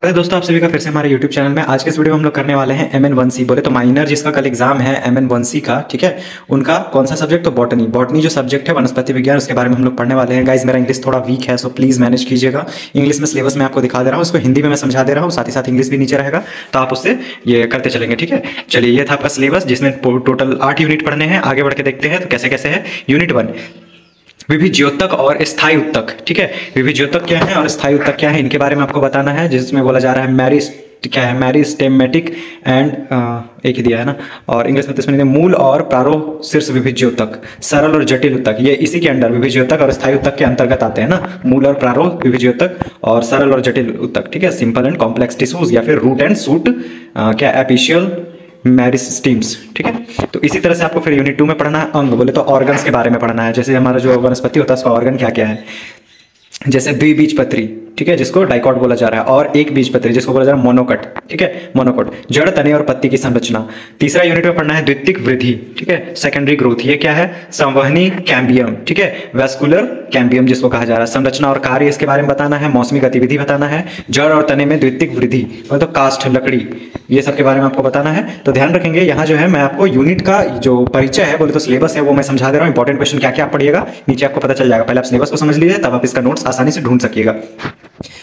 अरे दोस्तों, आप सभी का फिर से हमारे YouTube चैनल में। आज के इस वीडियो में हम लोग करने वाले हैं MN1C। बोले तो माइनर जिसका कल एग्जाम है MN1C का, ठीक है, उनका कौन सा सब्जेक्ट? तो बॉटनी। बॉटनी जो सब्जेक्ट है वनस्पति विज्ञान, उसके बारे में हम लोग पढ़ने वाले हैं। गाइज, मेरा इंग्लिश थोड़ा वीक है, सो प्लीज़ मैनेज कीजिएगा। इंग्लिश में सिलेबस में आपको दिखा दे रहा हूँ, उसको हिंदी में मैं समझा दे रहा हूँ, साथ ही साथ इंग्लिश भी नीचे रहेगा, तो आप उससे ये करते चलेंगे, ठीक है। चलिए, ये था आपका सिलेबस जिसमें टोटल 8 यूनिट पढ़ने हैं। आगे बढ़ के देखते हैं तो कैसे कैसे है। यूनिट 1, विभिज्योतक और स्थायी उत्तक, ठीक है। विभिज्योतक क्या है और स्थायी उत्तक क्या है, इनके बारे में आपको बताना है। जिसमें बोला जा रहा है मैरिस्टेमेटिक एंड एक ही दिया है ना, और इंग्लिश में तो इसमें मूल और प्रारो शीर्ष विभिज्योतक, सरल और जटिल उत्तक, ये इसी के अंडर विभिज्योतक और स्थायी उत्तक के अंतर्गत आते हैं ना। मूल और प्रारो विभिज्योतक और सरल और जटिल उत्तक, ठीक है। सिंपल एंड कॉम्प्लेक्स टिश्यूज या फिर रूट एंड सूट क्या एपिशियल मेरिस्टीम्स, ठीक है। तो इसी तरह से आपको फिर यूनिट 2 में पढ़ना है अंग। बोले तो ऑर्गन्स के बारे में पढ़ना है। जैसे हमारा जो वनस्पति होता है उसका ऑर्गन क्या क्या है। जैसे द्विबीजपत्री, ठीक है, जिसको डाइकॉट बोला जा रहा है, और एक बीजपत्री जिसको बोला जा रहा है मोनोकट, ठीक है, मोनोकट। जड़, तने और पत्ती की संरचना। तीसरा यूनिट में पढ़ना है द्वितीयक वृद्धि, ठीक है, सेकेंडरी ग्रोथ। ये क्या है? संवहनी कैम्बियम, ठीक है, वेस्कुलर कैम्बियम जिसको कहा जा रहा है। संरचना और कार्य इसके बारे में बताना है। मौसमी गतिविधि बताना है। जड़ और तने में द्वितीयक वृद्धि, तो काष्ठ, लकड़ी, ये सब के बारे में आपको बताना है। तो ध्यान रखेंगे, यहाँ जो है मैं आपको यूनिट का जो परिचय है, बोले तो सिलेबस है, वो मैं समझा दे रहा हूँ। इंपॉर्टेंट क्वेश्चन क्या क्या आप पढ़िएगा नीचे आपको पता चल जाएगा। पहले आप सिलेबस को समझ लीजिए, तब आप इसका नोट्स आसानी से ढूंढ सकिएगा।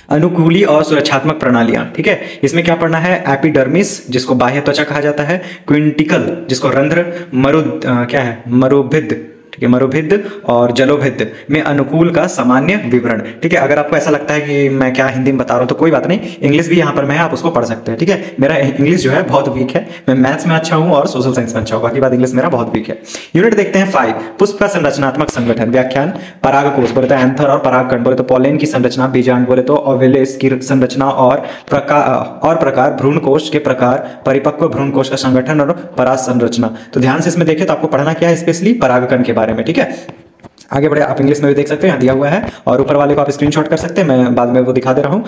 अनुकूली और सुरक्षात्मक प्रणालियां, ठीक है, इसमें क्या पढ़ना है? एपिडर्मिस जिसको बाह्य त्वचा कहा जाता है, क्विंटिकल जिसको रंध्र, मरुभिद, ठीक है, मरुभिद और जलोभिद में अनुकूल का सामान्य विवरण, ठीक है। अगर आपको ऐसा लगता है कि मैं क्या हिंदी में बता रहा हूं तो कोई बात नहीं, इंग्लिश भी यहाँ पर मैं आप उसको पढ़ सकते हैं, ठीक है। मेरा इंग्लिश जो है बहुत वीक है, मैं मैथ्स में अच्छा हूँ और सोशल साइंस में अच्छा हूँ, बाकी बात इंग्लिश मेरा बहुत वीक है। यूनिट देखते हैं 5, पुष्प का संरचनात्मक संगठन। व्याख्यान, परागकोश बोले तो एंथर और परागकण, बोले तो पॉलेन की संरचना, बीजांड बोले तो ओवेलिस की संरचना और प्रकार, भ्रूणकोश के प्रकार, परिपक्व भ्रूणकोश का संगठन और पराग संरचना। तो ध्यान से इसमें देखें तो आपको पढ़ना क्या है, स्पेशली परागकण के बारे में, ठीक है। आगे बढ़े, आप इंग्लिश में भी देख सकते हैं, यहाँ दिया हुआ है, और ऊपर वाले को आप स्क्रीनशॉट कर सकते हैं, मैं बाद में वो दिखा दे रहा हूँ।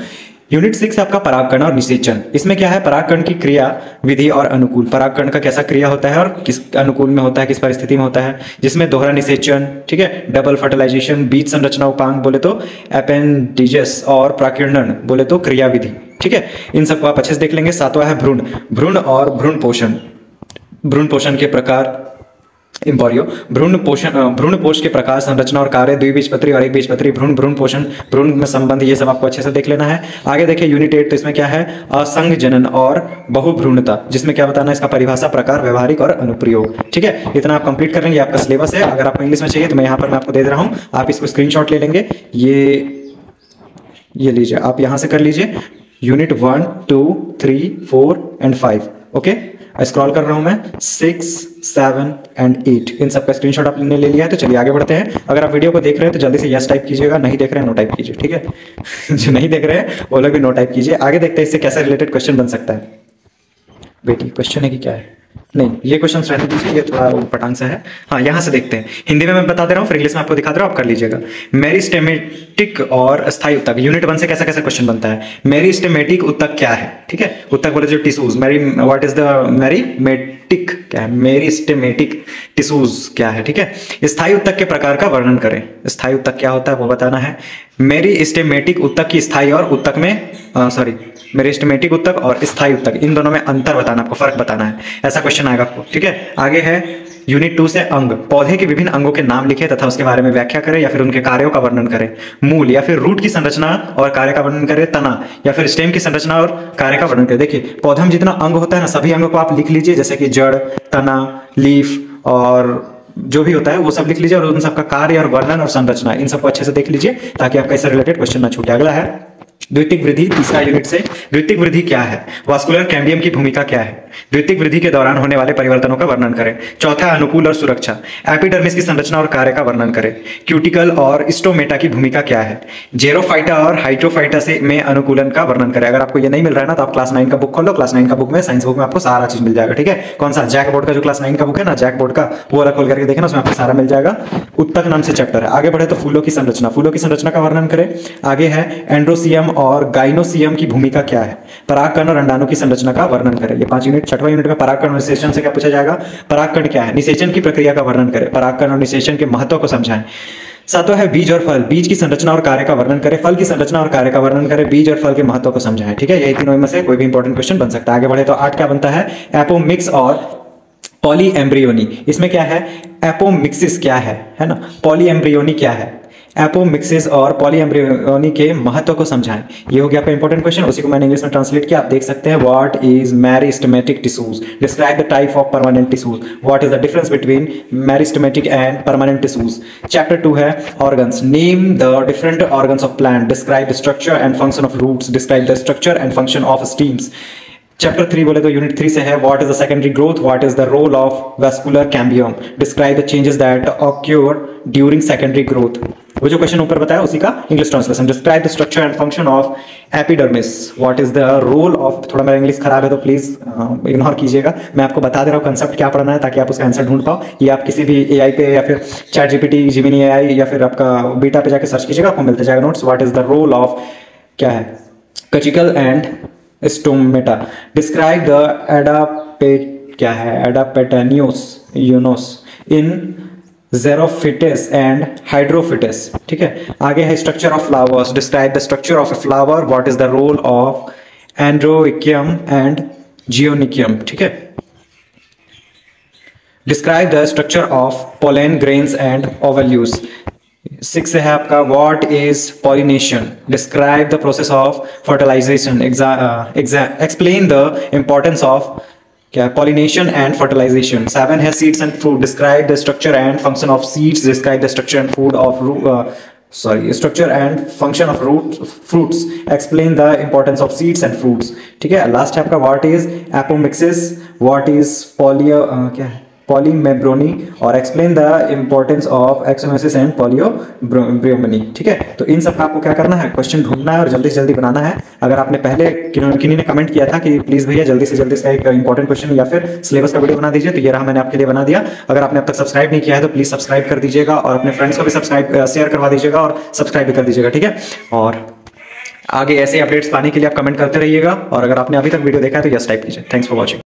यूनिट 6 आपका परागकण और निषेचन। इसमें क्या है? परागकण की क्रिया, विधि और अनुकूल। परागकण का कैसा क्रिया होता है और किस अनुकूल में होता है, किस परिस्थिति में होता है। जिसमें दोहरा निषेचन, ठीक है, डबल फर्टिलाइजेशन, बीज संरचना उपांग बोले तो अपेंडिजेस, और प्राकीर्णन बोले तो क्रिया विधि, ठीक है। इन सबको आप अच्छे से देख लेंगे। 7वां है भ्रूण और भ्रूण पोषण। भ्रूण पोषण के प्रकार, इम्पोरियो, भ्रूण पोष के प्रकार, संरचना और कार्य, द्विबीजपत्री और एक बीजपत्री, भ्रूण पोषण, भ्रूण में संबंध, ये सब आपको अच्छे से देख लेना है। आगे देखिए यूनिट 8, तो इसमें क्या है? असंग जनन और बहुभ्रूणता, जिसमें क्या बताना है? इसका परिभाषा, प्रकार, व्यवहारिक और अनुप्रयोग, ठीक है। इतना आप कंप्लीट कर लेंगे, आपका सिलेबस है। अगर आपको इंग्लिश में चाहिए तो मैं यहाँ पर मैं आपको दे रहा हूँ, आप इसको स्क्रीनशॉट ले लेंगे। ये लीजिए, आप यहाँ से कर लीजिए। Unit 1, 2, 3, 4 and 5, okay. स्क्रॉल कर रहा हूं मैं, 6, 7 एंड 8, इन सबका स्क्रीनशॉट आपने ले लिया है। तो चलिए आगे बढ़ते हैं। अगर आप वीडियो को देख रहे हैं तो जल्दी से यस टाइप कीजिएगा, नहीं देख रहे हैं नो टाइप कीजिए, ठीक है। जो नहीं देख रहे हैं वो लोग भी नो टाइप कीजिए। आगे देखते हैं इससे कैसा रिलेटेड क्वेश्चन बन सकता है। बेटी क्वेश्चन है कि क्या है? नहीं, ये क्वेश्चन रहने दीजिए, ये थोड़ा पटांग सा है। हाँ, यहाँ से देखते हैं। हिंदी में मैं बता दे रहा हूँ, फिर इंग्लिश में आपको दिखा दे रहा हूँ, आप कर लीजिएगा। मेरिस्टेमेटिक और स्थायी उत्तक। यूनिट 1 से कैसा कैसा क्वेश्चन बनता है? मेरिस्टेमेटिक उत्तक क्या है, ठीक है। उत्तक बोले जो tissues, what is the meristematic क्या है? मेरिस्टेमेटिक टिश्यूज क्या है, ठीक है। स्थायी उत्तक के प्रकार का वर्णन करें। स्थायी उत्तक क्या होता है वो बताना है। मेरिस्टेमेटिक उत्तक की स्थायी और उत्तक में मेरिस्टेमेटिक उत्तक और स्थायी उत्तक, इन दोनों में अंतर बताना, आपको फर्क बताना है। ऐसा क्वेश्चन आएगा आपको, ठीक है। आगे है यूनिट 2 से अंग। पौधे के विभिन्न अंगों के नाम लिखे तथा उसके बारे में व्याख्या करें या फिर उनके कार्यों का वर्णन करें। मूल या फिर रूट की संरचना और कार्य का वर्णन करें। तना या फिर स्टेम की संरचना और कार्य का वर्णन करें। देखिए, पौधा में जितना अंग होता है ना, सभी अंगों को आप लिख लीजिए, जैसे कि जड़, तना, लीफ और जो भी होता है वो सब लिख लीजिए, और उन सबका कार्य और वर्णन और संरचना, इन सबको अच्छे से देख लीजिए ताकि आपका इससे रिलेटेड क्वेश्चन ना छूटे। अगला है द्वितीयक वृद्धि, तीसरा यूनिट से। द्वितीयक वृद्धि क्या है? वास्कुलर कैम्बियम की भूमिका क्या है? द्वितीयक वृद्धि के दौरान होने वाले परिवर्तनों का वर्णन करें। चौथा, अनुकूल और सुरक्षा। एपिडर्मिस की संरचना और कार्य का वर्णन करें। क्यूटिकल और स्टोमेटा की भूमिका क्या है? जेरोफाइटा और हाइड्रोफाइटा से में अनुकूलन का वर्णन करें। अगर आपको ये नहीं मिल रहा है ना, तो आप क्लास 9 का बुक खोलो। क्लास 9 का बुक में, साइंस बुक में आपको सारा चीज मिल जाएगा, ठीक है। कौन सा? जैक बोर्ड का जो क्लास 9 का बुक है ना, जैक बोर्ड का, वो वाला खोल करके देखना, उसमें आपको सारा मिल जाएगा। उत्तक नाम से चैप्टर है। आगे बढ़े तो फूलों की संरचना। फूलों की संरचना का वर्णन करें। आगे है एंड्रोसियम और गाइनोसियम की भूमिका क्या है? परागकण और अंडाणु की संरचना का वर्णन करें। ये 5 यूनिट। 6वां यूनिट में परागकण और निषेचन से क्या पूछा जाएगा? परागकण क्या है? निषेचन की प्रक्रिया का वर्णन करें। परागकण और निषेचन के महत्व को समझाएं। सातवां है बीज और फल। बीज की संरचना और कार्य का वर्णन करें, फल की संरचना और कार्य का वर्णन करें, बीज और फल के महत्व को समझाएं। ठीक है, यही तीनों में से कोई भी इंपॉर्टेंट क्वेश्चन बन सकता है। आगे बढ़े तो 8 क्या बनता है, एपोमिक्स और पॉलीएम्ब्रियोनी। इसमें क्या है, एपोमिक्सिस क्या है ना, पॉलीएम्ब्रियोनी क्या है, एपोमिक्सिस और पॉलीएम्ब्रियोनी के महत्व को समझाएं। ये हो गया आपका इंपॉर्टेंट क्वेश्चन, उसी को मैंने इंग्लिश में ट्रांसलेट किया, आप देख सकते हैं। What is meristematic tissues, describe the type of permanent tissues, what is the difference between meristematic and permanent tissues. Chapter 2 है organs, name the different organs of plant, describe the structure and function of roots, describe the structure and function of stems. Chapter 3 बोले तो unit 3 से है, what is the secondary growth, what is the role of vascular cambium, describe the changes that occur during secondary growth. वो जो question ऊपर बताया उसी का English translation, describe the structure and function of epidermis, what is the role of, थोड़ा मेरा English खराब है तो प्लीज इग्नोर कीजिएगा, मैं आपको बता दे रहा हूँ कंसेप्ट क्या पढ़ना है ताकि आप उसका आंसर ढूंढ पाओ। ये आप किसी भी एआई पे या फिर चैट जीपीटी, जेमिनी एआई या फिर आपका बीटा पे जाके सर्च कीजिएगा, आपको मिलता जाएगा notes. What is the role of क्या है, cuticle and stomata, describe the adapt क्या है, एडापेटानियोस यूनोस इन ज़ेरोफिटिस एंड हाइड्रोफिटिस। ठीक है, आगे है structure of flowers, describe the structure of a flower, what is the role of androecium and gynoecium. ठीक है, describe the structure of pollen grains and ovules. 6 है आपका, what is pollination, describe the process of fertilization, explain the importance of क्या, pollination and fertilization. 7 है seeds and fruit, describe the structure and function of seeds, describe the structure and food of structure and function of fruits, explain the importance of seeds and fruits। ठीक है, last है आपका, what is apomixis, what is क्या है, polyembryony, और explain the importance of एक्सोमेसिस and polyembryony. ठीक है, तो इन सब का आपको क्या करना है, क्वेश्चन ढूंढना है और जल्दी से जल्दी बनाना है। अगर आपने पहले किन्हीं ने कमेंट किया था कि प्लीज भैया जल्दी से जल्दी इसका एक इंपॉर्टेंट क्वेश्चन या फिर सिलेबस का वीडियो बना दीजिए, तो ये रहा, मैंने आपके लिए बना दिया। अगर आपने अब तक सब्सक्राइब नहीं किया है तो प्लीज सब्सक्राइब कर दीजिएगा और अपने फ्रेंड्स को भी सब्सक्राइब शेयर करवा दीजिएगा और सब्सक्राइब भी कर दीजिएगा। ठीक है, और आगे ऐसे अपडेट्स पाने के लिए आप कमेंट करते रहिएगा, और अगर आपने अभी तक वीडियो देखा है तो यस टाइप कीजिए। Thanks for watching.